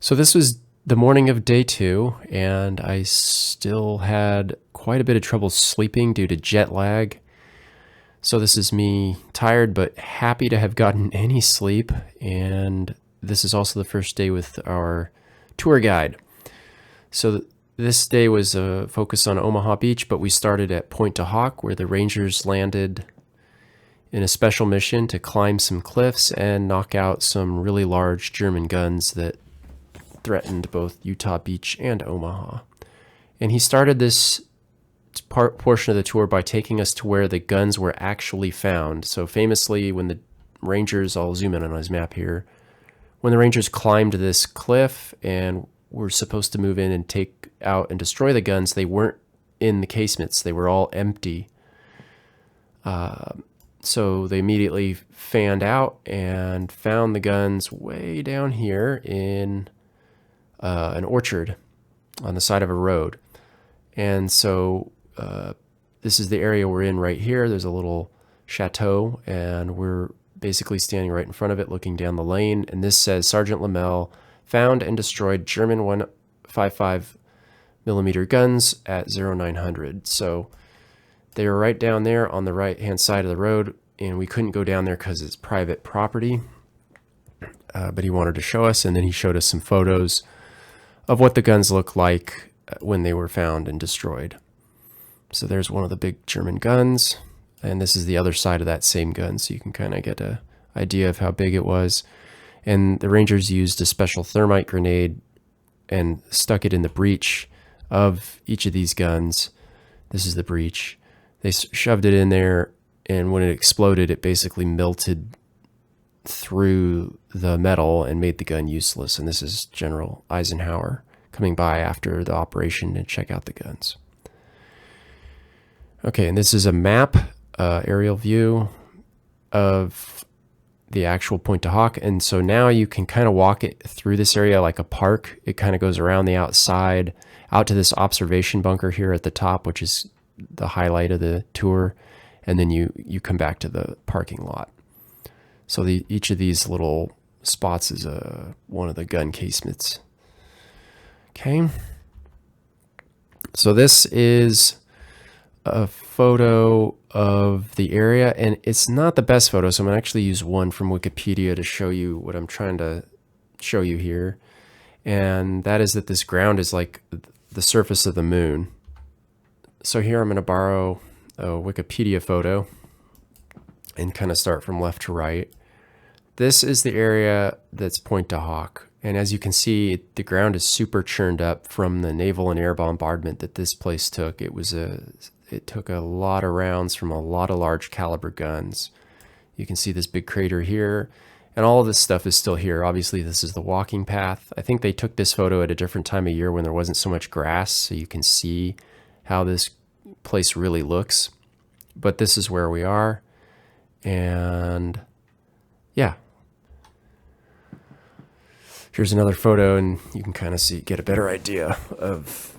So this was the morning of day 2, and I still had quite a bit of trouble sleeping due to jet lag. So this is me tired but happy to have gotten any sleep, and this is also the first day with our tour guide. So this day was a focus on Omaha Beach, but we started at Point to Hawk, where the Rangers landed in a special mission to climb some cliffs and knock out some really large German guns that threatened both Utah Beach and Omaha. And he started this portion of the tour by taking us to where the guns were actually found. So famously, when the Rangers, I'll zoom in on his map here, when the Rangers climbed this cliff and were supposed to move in and take out and destroy the guns, they weren't in the casemates. They were all empty. So they immediately fanned out and found the guns way down here in an orchard on the side of a road. And so this is the area we're in right here. There's a little chateau, and we're basically standing right in front of it looking down the lane. And this says Sergeant Lamel found and destroyed German 155 millimeter guns at 0900. So they were right down there on the right hand side of the road, and we couldn't go down there because it's private property. But he wanted to show us, and then he showed us some photos of what the guns look like when they were found and destroyed. So there's one of the big German guns, and this is the other side of that same gun, so you can kind of get an idea of how big it was. And the Rangers used a special thermite grenade and stuck it in the breech of each of these guns. This is the breech. They shoved it in there, and when it exploded, it basically melted through the metal and made the gun useless. And this is General Eisenhower coming by after the operation to check out the guns. Okay, and this is a map, aerial view of the actual Point to Hawk. And so now you can kind of walk it through this area like a park. It kind of goes around the outside out to this observation bunker here at the top, which is the highlight of the tour. And then you come back to the parking lot. So each of these little spots is one of the gun casemates. Okay. So this is a photo of the area, and it's not the best photo, so I'm going to actually use one from Wikipedia to show you what I'm trying to show you here. And that is that this ground is like the surface of the moon. So here I'm going to borrow a Wikipedia photo and kind of start from left to right. This is the area that's Point to Hawk. And as you can see, the ground is super churned up from the naval and air bombardment that this place took. It took a lot of rounds from a lot of large caliber guns. You can see this big crater here, and all of this stuff is still here. Obviously, this is the walking path. I think they took this photo at a different time of year when there wasn't so much grass, so you can see how this place really looks. But this is where we are, and yeah. Here's another photo, and you can kind of get a better idea of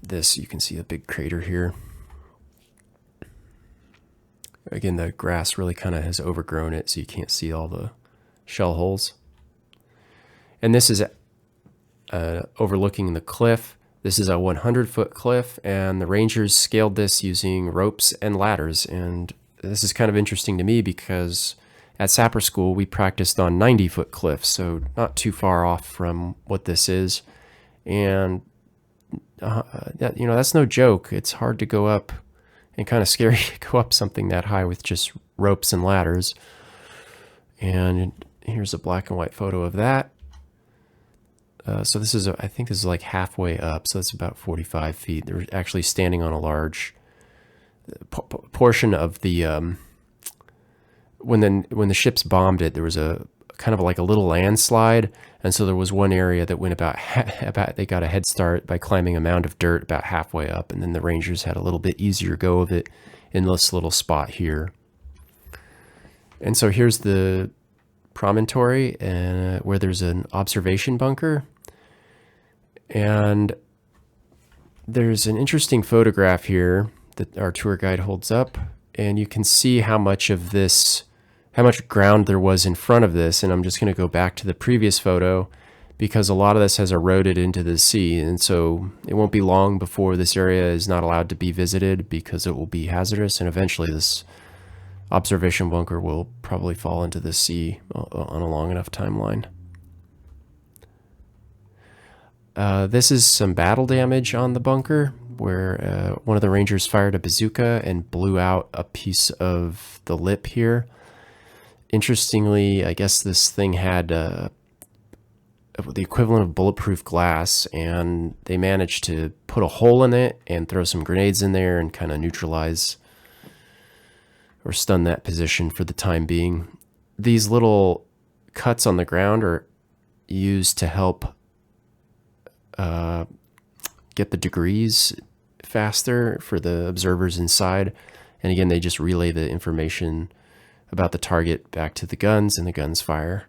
this. You can see a big crater here. Again, the grass really kind of has overgrown it, so you can't see all the shell holes. And this is overlooking the cliff. This is a 100-foot cliff, and the Rangers scaled this using ropes and ladders. And this is kind of interesting to me because at Sapper School, we practiced on 90-foot cliffs, so not too far off from what this is. And, that's no joke. It's hard to go up and kind of scary to go up something that high with just ropes and ladders. And here's a black and white photo of that. So this is, I think this is like halfway up, so it's about 45 feet. They're actually standing on a large portion of the... When the ships bombed it, there was a kind of like a little landslide, and so there was one area that went about they got a head start by climbing a mound of dirt about halfway up, and then the Rangers had a little bit easier go of it in this little spot here. And so here's the promontory, where there's an observation bunker, and there's an interesting photograph here that our tour guide holds up, and you can see how much ground there was in front of this. And I'm just going to go back to the previous photo because a lot of this has eroded into the sea. And so it won't be long before this area is not allowed to be visited because it will be hazardous. And eventually this observation bunker will probably fall into the sea on a long enough timeline. This is some battle damage on the bunker where one of the Rangers fired a bazooka and blew out a piece of the lip here. Interestingly, I guess this thing had the equivalent of bulletproof glass, and they managed to put a hole in it and throw some grenades in there and kind of neutralize or stun that position for the time being. These little cuts on the ground are used to help get the degrees faster for the observers inside. And again, they just relay the information about the target back to the guns, and the guns fire.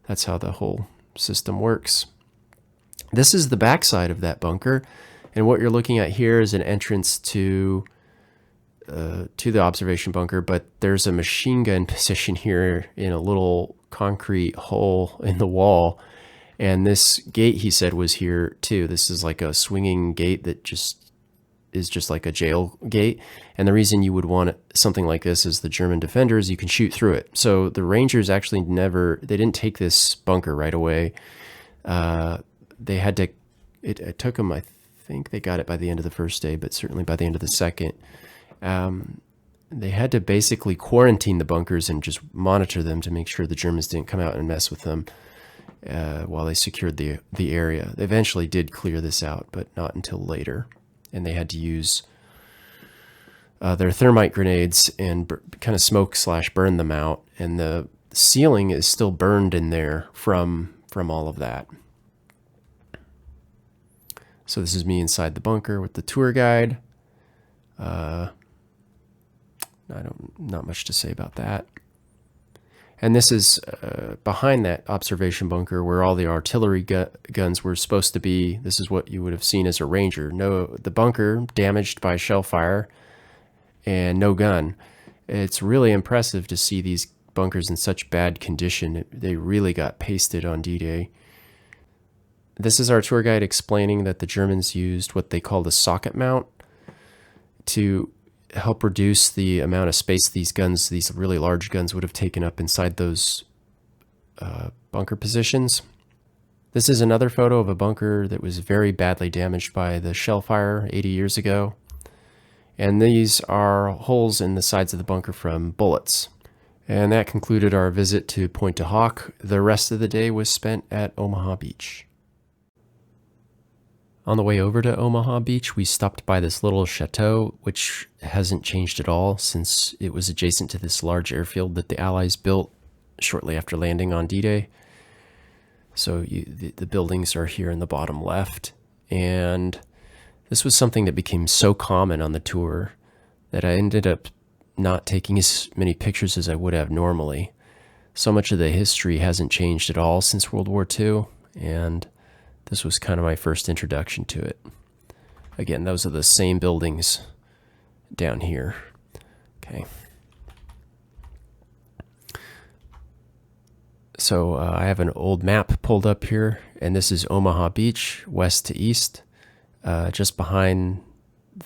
That's how the whole system works. This is the backside of that bunker, and what you're looking at here is an entrance to the observation bunker, but there's a machine gun position here in a little concrete hole in the wall. And this gate, he said, was here too. This is like a swinging gate that is just like a jail gate. And the reason you would want something like this as the German defenders, you can shoot through it. So the Rangers actually they didn't take this bunker right away. They had to, it took them, I think they got it by the end of the first day, but certainly by the end of the second. They had to basically quarantine the bunkers and just monitor them to make sure the Germans didn't come out and mess with them while they secured the area. They eventually did clear this out, but not until later. And they had to use their thermite grenades and kind of smoke/burn them out. And the ceiling is still burned in there from all of that. So this is me inside the bunker with the tour guide. Not much to say about that. And this is behind that observation bunker where all the artillery guns were supposed to be. This is what you would have seen as a Ranger. The bunker damaged by shell fire and no gun. It's really impressive to see these bunkers in such bad condition. They really got pasted on D-Day. This is our tour guide explaining that the Germans used what they called a socket mount to help reduce the amount of space these really large guns would have taken up inside those bunker positions. This is another photo of a bunker that was very badly damaged by the shell fire 80 years ago. And these are holes in the sides of the bunker from bullets. And that concluded our visit to Pointe du Hoc. The rest of the day was spent at Omaha Beach. On the way over to Omaha Beach, we stopped by this little chateau, which hasn't changed at all since it was adjacent to this large airfield that the Allies built shortly after landing on D-Day. So the buildings are here in the bottom left. And this was something that became so common on the tour that I ended up not taking as many pictures as I would have normally. So much of the history hasn't changed at all since World War II, and this was kind of my first introduction to it. Again, those are the same buildings down here. Okay. So I have an old map pulled up here, and this is Omaha Beach, west to east. Just behind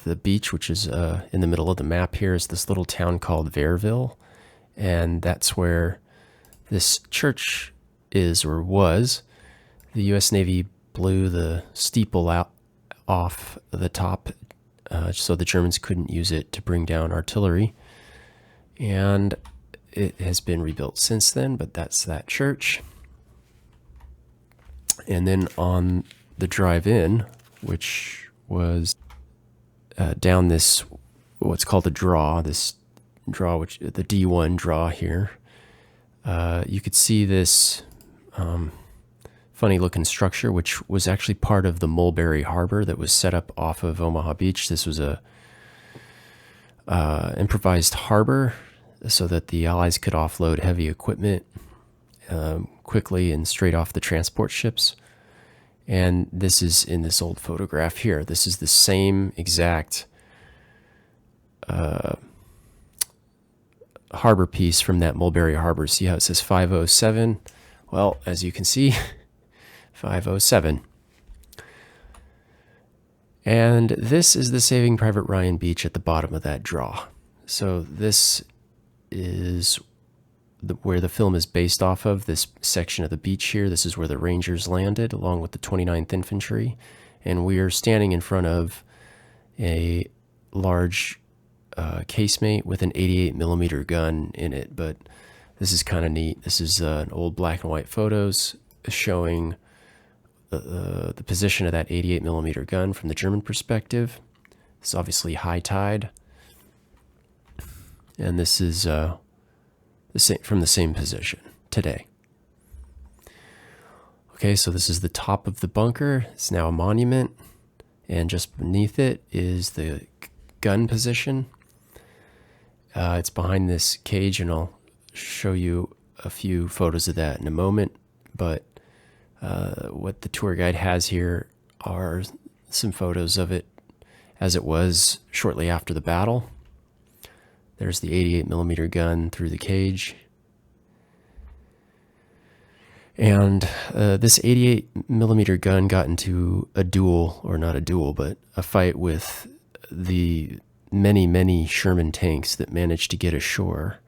the beach, which is in the middle of the map here, is this little town called Verville, and that's where this church is or was. The U.S. Navy blew the steeple out off the top so the Germans couldn't use it to bring down artillery, and it has been rebuilt since then, but that's that church. And then on the drive in, which was down this, what's called the draw, which the D1 draw here, you could see this funny looking structure, which was actually part of the Mulberry Harbor that was set up off of Omaha Beach. This was a improvised harbor so that the Allies could offload heavy equipment quickly and straight off the transport ships. And this is in this old photograph here. This is the same exact harbor piece from that Mulberry Harbor. See how it says 507? Well, as you can see, 507. And this is the Saving Private Ryan beach at the bottom of that draw. So this is where the film is based off of, this section of the beach here. This is where the Rangers landed along with the 29th Infantry. And we are standing in front of a large casemate with an 88 millimeter gun in it. But this is kind of neat. This is an old black and white photos showing the position of that 88 millimeter gun from the German perspective. It's obviously high tide. And this is from the same position today. Okay, so this is the top of the bunker. It's now a monument. And just beneath it is the gun position. It's behind this cage, and I'll show you a few photos of that in a moment. But what the tour guide has here are some photos of it as it was shortly after the battle. There's the 88 millimeter gun through the cage. And this 88 millimeter gun got into a duel, or not a duel, but a fight with the many, many Sherman tanks that managed to get ashore.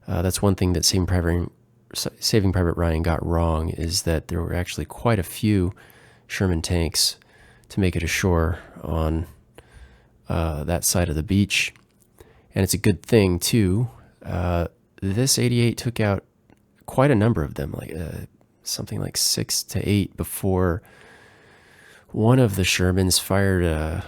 That's one thing that Saving Private Ryan got wrong, is that there were actually quite a few Sherman tanks to make it ashore on that side of the beach. And it's a good thing, too. This 88 took out quite a number of them, like something like 6 to 8, before one of the Shermans fired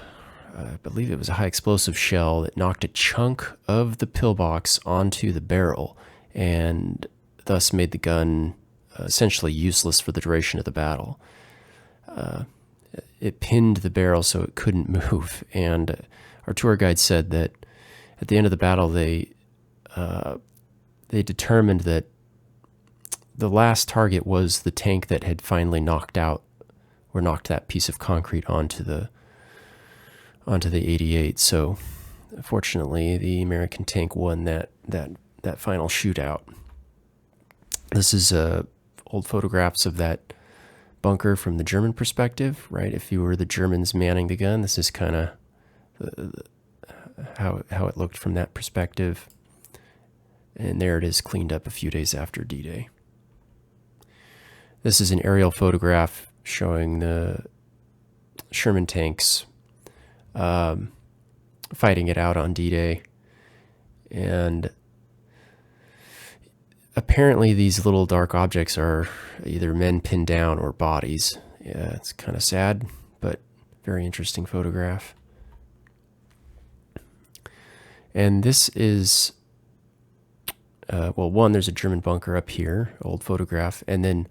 I believe it was a high explosive shell that knocked a chunk of the pillbox onto the barrel and thus made the gun essentially useless for the duration of the battle. It pinned the barrel so it couldn't move, and our tour guide said that at the end of the battle they determined that the last target was the tank that had finally knocked that piece of concrete onto the 88. So fortunately, the American tank won that final shootout. This is old photographs of that bunker from the German perspective, right? If you were the Germans manning the gun, this is kind of how it looked from that perspective. And there it is, cleaned up a few days after D-Day. This is an aerial photograph showing the Sherman tanks fighting it out on D-Day. And apparently these little dark objects are either men pinned down or bodies. Yeah, it's kind of sad, but very interesting photograph. And this is, one, there's a German bunker up here, old photograph. And then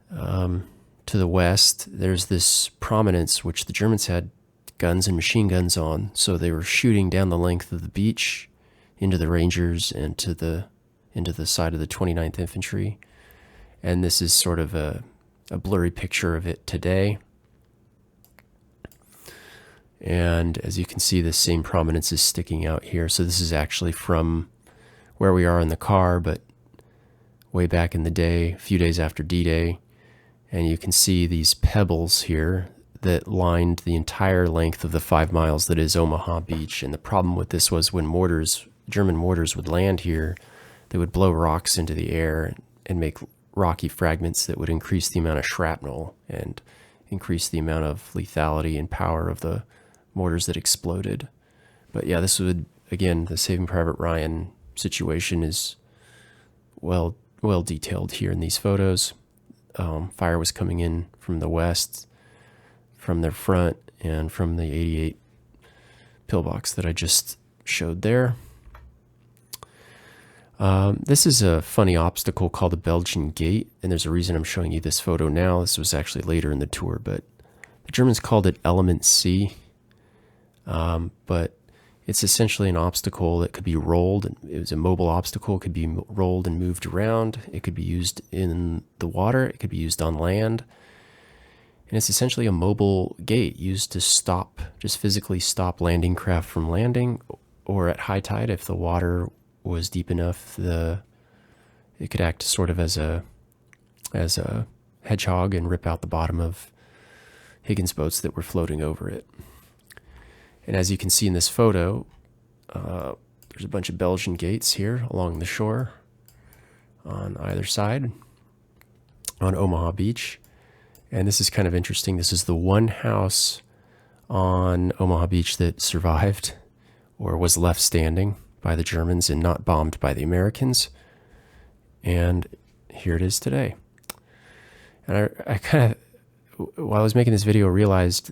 to the west, there's this prominence, which the Germans had guns and machine guns on. So they were shooting down the length of the beach into the Rangers and into the side of the 29th Infantry. And this is sort of a blurry picture of it today. And as you can see, the same prominence is sticking out here. So this is actually from where we are in the car, but way back in the day, a few days after D-Day. And you can see these pebbles here that lined the entire length of the 5 miles that is Omaha Beach. And the problem with this was when German mortars would land here, they would blow rocks into the air and make rocky fragments that would increase the amount of shrapnel and increase the amount of lethality and power of the mortars that exploded. But yeah, this would, again, the Saving Private Ryan situation is well detailed here in these photos. Fire was coming in from the west, from their front, and from the 88 pillbox that I just showed there. This is a funny obstacle called the Belgian Gate, and there's a reason I'm showing you this photo now. This was actually later in the tour, but the Germans called it Element C. But it's essentially an obstacle that could be rolled. It was a mobile obstacle. It could be rolled and moved around. It could be used in the water. It could be used on land. And it's essentially a mobile gate used to just physically stop landing craft from landing, or at high tide, if the water was deep enough, it could act sort of as a hedgehog and rip out the bottom of Higgins boats that were floating over it. And as you can see in this photo, there's a bunch of Belgian gates here along the shore on either side on Omaha Beach. And this is kind of interesting. This is the one house on Omaha Beach that survived or was left standing by the Germans and not bombed by the Americans. And here it is today. And I kind of, while I was making this video, realized,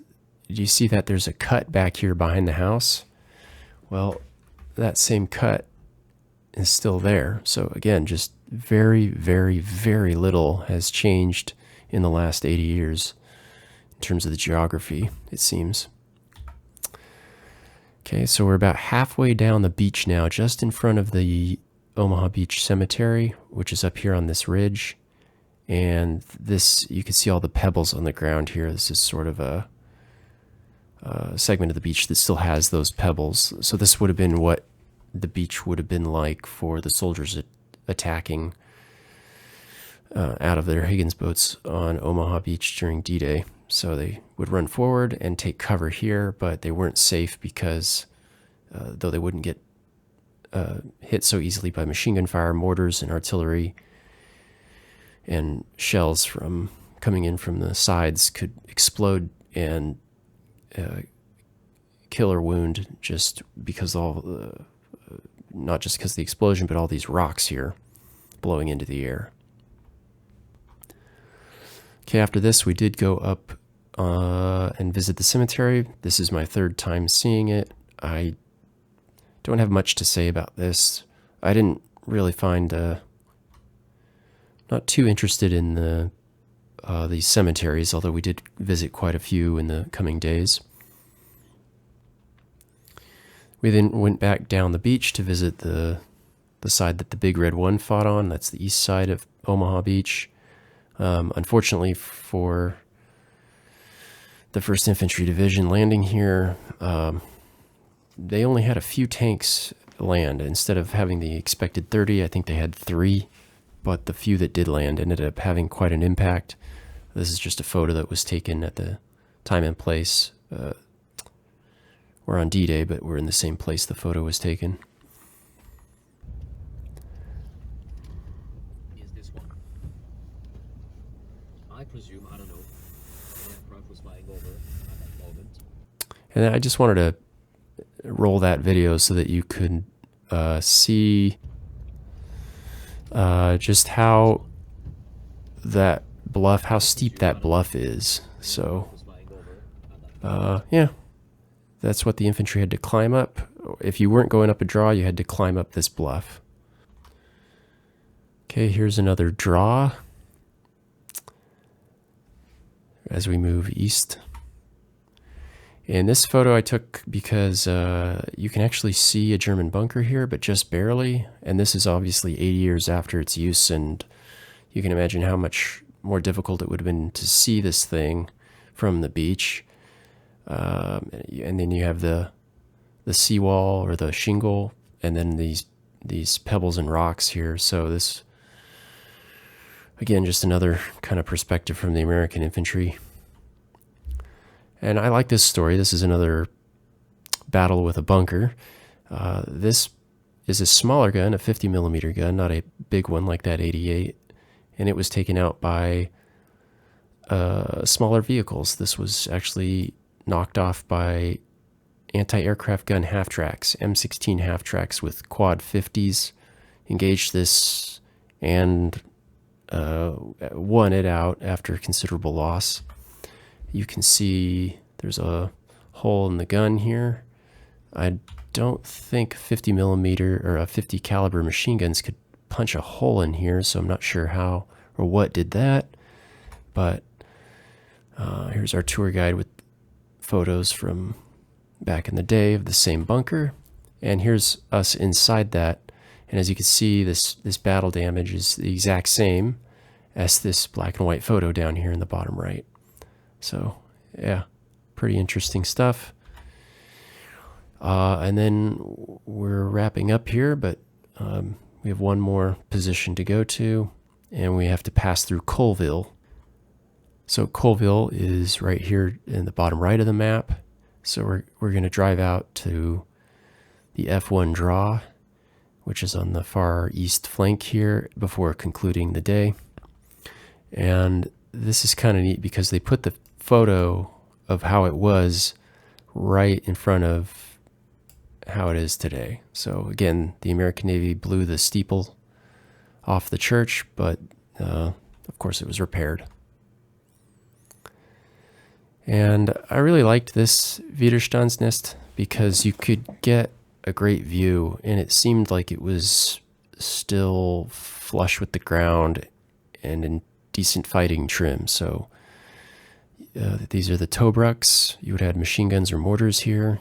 do you see that there's a cut back here behind the house? Well, that same cut is still there. So again, just very, very, very little has changed in the last 80 years in terms of the geography, it seems. Okay, so we're about halfway down the beach now, just in front of the Omaha Beach Cemetery, which is up here on this ridge. And this, you can see all the pebbles on the ground here. This is sort of a segment of the beach that still has those pebbles. So this would have been what the beach would have been like for the soldiers attacking out of their Higgins boats on Omaha Beach during D-Day. So they would run forward and take cover here, but they weren't safe because though they wouldn't get hit so easily by machine gun fire, mortars and artillery and shells from coming in from the sides could explode and kill or wound just because not just because of the explosion, but all these rocks here blowing into the air. Okay, after this, we did go up and visit the cemetery. This is my third time seeing it. I don't have much to say about this. I didn't really find, not too interested in these cemeteries, although we did visit quite a few in the coming days. We then went back down the beach to visit the side that the Big Red One fought on. That's the east side of Omaha Beach. Unfortunately for the 1st Infantry Division landing here, they only had a few tanks land. Instead of having the expected 30, I think they had 3, but the few that did land ended up having quite an impact. This is just a photo that was taken at the time and place. We're on D-Day, but we're in the same place the photo was taken. Is this one? I presume, I don't know, an aircraft was flying over at that moment. And I just wanted to roll that video so that you could see just how that bluff, how steep that bluff is. So, yeah, that's what the infantry had to climb up. If you weren't going up a draw, you had to climb up this bluff. Okay, here's another draw as we move east. And this photo I took because you can actually see a German bunker here, but just barely. And this is obviously 80 years after its use, and you can imagine how much more difficult it would have been to see this thing from the beach. And then you have the seawall or the shingle, and then these pebbles and rocks here. So this, again, just another kind of perspective from the American infantry. And I like this story. This is another battle with a bunker. This is a smaller gun, a 50 millimeter gun, not a big one like that 88. And it was taken out by smaller vehicles. This was actually knocked off by anti-aircraft gun half-tracks, M16 half-tracks with quad 50s. Engaged this and won it out after considerable loss. You can see there's a hole in the gun here. I don't think 50 millimeter or a 50 caliber machine guns could punch a hole in here, so I'm not sure how or what did that. But here's our tour guide with photos from back in the day of the same bunker. And here's us inside that. And as you can see, this battle damage is the exact same as this black and white photo down here in the bottom right. So, yeah, pretty interesting stuff. And then we're wrapping up here, but we have one more position to go to, and we have to pass through Colville. So Colville is right here in the bottom right of the map. So we're going to drive out to the F1 draw, which is on the far east flank here before concluding the day. And this is kind of neat because they put the photo of how it was right in front of how it is today. So again, the American Navy blew the steeple off the church, but of course it was repaired. And I really liked this Widerstandsnest because you could get a great view, and it seemed like it was still flush with the ground and in decent fighting trim. So these are the Tobruks. You would have machine guns or mortars here,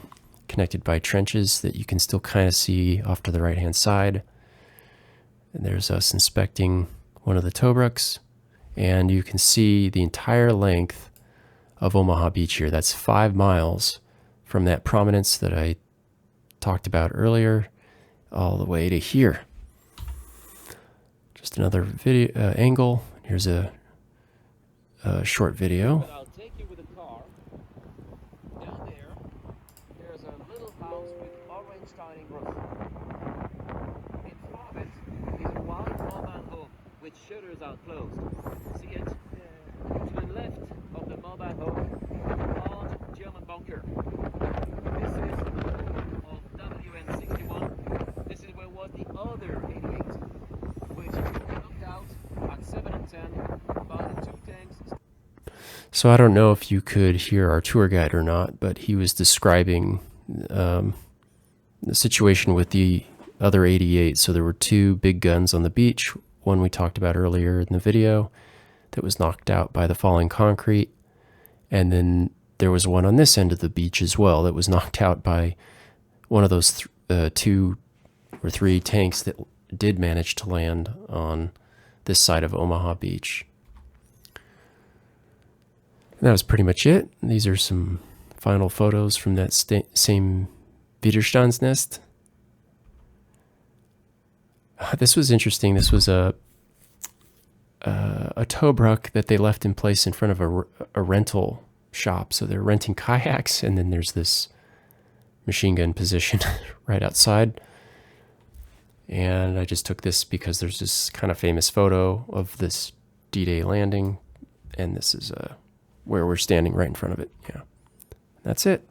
connected by trenches that you can still kind of see off to the right-hand side. And there's us inspecting one of the Tobruks, and you can see the entire length of Omaha Beach here. That's 5 miles from that prominence that I talked about earlier all the way to here. Just another video angle. Here's a short video. I'll take you with a car. Down there's a little house with orange dining roof. In front of it is a wide mobile home with shutters are closed. See it? To the left of the mobile home is a large German bunker. This is the home of WN61. This is where was the other 88, which was knocked out at 7 and 10 by the 2 tanks. So I don't know if you could hear our tour guide or not, but he was describing the situation with the other 88. So there were 2 big guns on the beach. One we talked about earlier in the video that was knocked out by the falling concrete. And then there was one on this end of the beach as well that was knocked out by one of those 2 or 3 tanks that did manage to land on this side of Omaha Beach. And that was pretty much it. These are some final photos from that same Widerstandsnest. This was interesting. This was a Tobruk that they left in place in front of a rental shop. So they're renting kayaks, and then there's this machine gun position right outside. And I just took this because there's this kind of famous photo of this D-Day landing, and this is where we're standing right in front of it. Yeah, that's it.